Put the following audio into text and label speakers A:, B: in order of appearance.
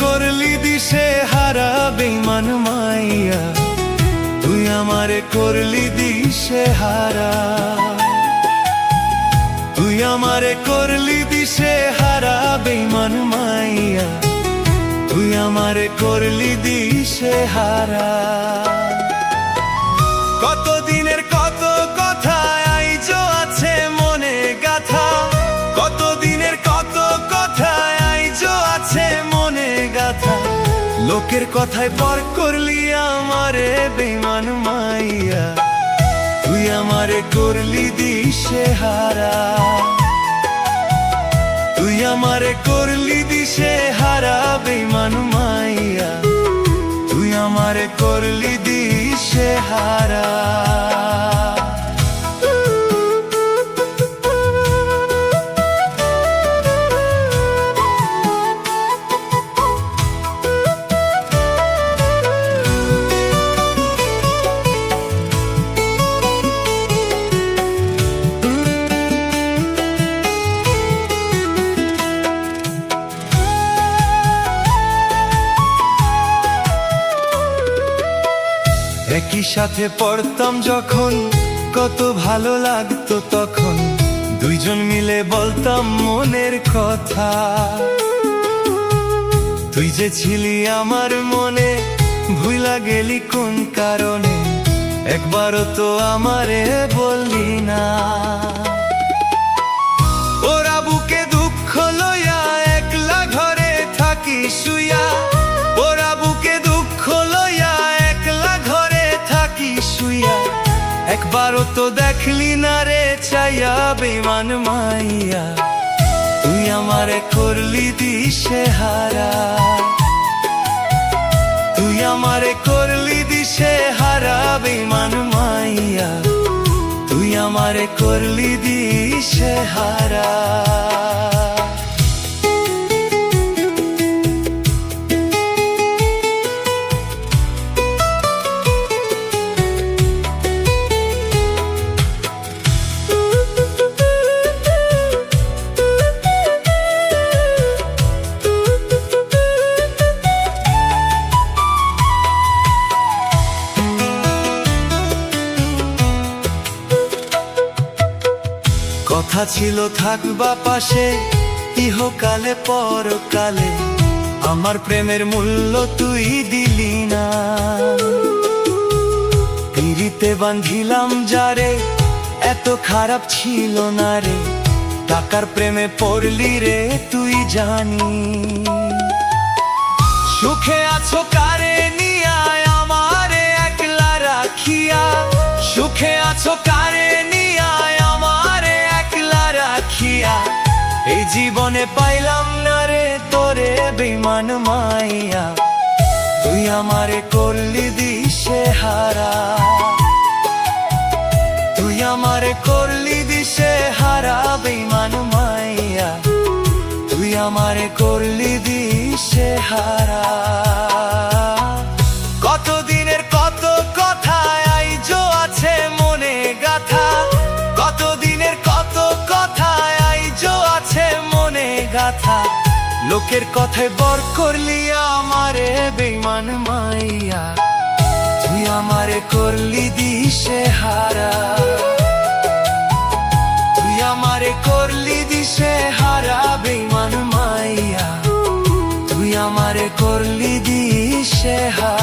A: করলি দিশে হারা বেঈমান মাইয়া, তুই আমারে করলি দিশে হারা। তুই আমারে করলি দিশে হারা বেঈমান মাইয়া, তুই আমারে করলি দিশে হারা। কতদিনের কত কথা আইজো আছে মনে গাথা, কতদিনের কত কথা আইজো আছে মনে গাথা। লোকের কথায় পর করলি আমারে বেঈমান মাইয়া, তুই আমারে করলি দিশে হারা। তুই আমারে করলি দিশে হারা বেঈমান মাইয়া, তুই আমারে করলি দিশে হারা। একই সাথে পড়তাম যখন, কত ভালো লাগতো তখন, দুইজন মিলে বলতাম মনের কথা। তুই যে ছিলি আমার মনে, ভুলা গেলি কোন কারণে, একবারও তো আমারে বললি না। ওরা বুকে দুঃখ লইয়া একলা ঘরে থাকি শুইয়া, ওরা বুকে দুঃখ লইয়া একলা ঘরে থাকি শুইয়া, একবারও তো দেখলি না রে চাইয়া বেঈমান মাইয়া, তুই আমারে করলি দিশে হারা। তুই আমারে করলি দিশে হারা বেঈমান মাইয়া, তুই আমারে করলি দিশে হারা। কথা ছিল থাকবা পাশে ইহকালে পরকালে, আমার প্রেমের মূল্য তুই দিলি না। পিরিতে বাঁধিলাম যারে, এত খারাপ ছিল না রে, টাকার প্রেমে পড়লি রে তুই জানি। সুখে আছো কারে নিয়া আমারে একলা রাখিয়া, সুখে আছো কারে নিয়া আমারে একলা রাখিয়া, এই জীবনে পাইলাম না রে তোরে বেঈমান মাইয়া, তুই আমারে করলি দিশে হারা। তুই আমারে করলি দিশে হারা বেঈমান মাইয়া, তুই আমারে করলি দিশে হারা। কতদিনের কত কথা আইজো আছে মনে গাথা, কতদিনের কত কথা আইজো আছে মনে গাথা। লোকের কথায় বর করলি আমারে বেঈমান মাইয়া, তুই আমারে করলি দিশে হারা। তুই আমারে করলি দিশে হারা বেঈমান মাইয়া, তুই আমারে করলি দিশে হারা।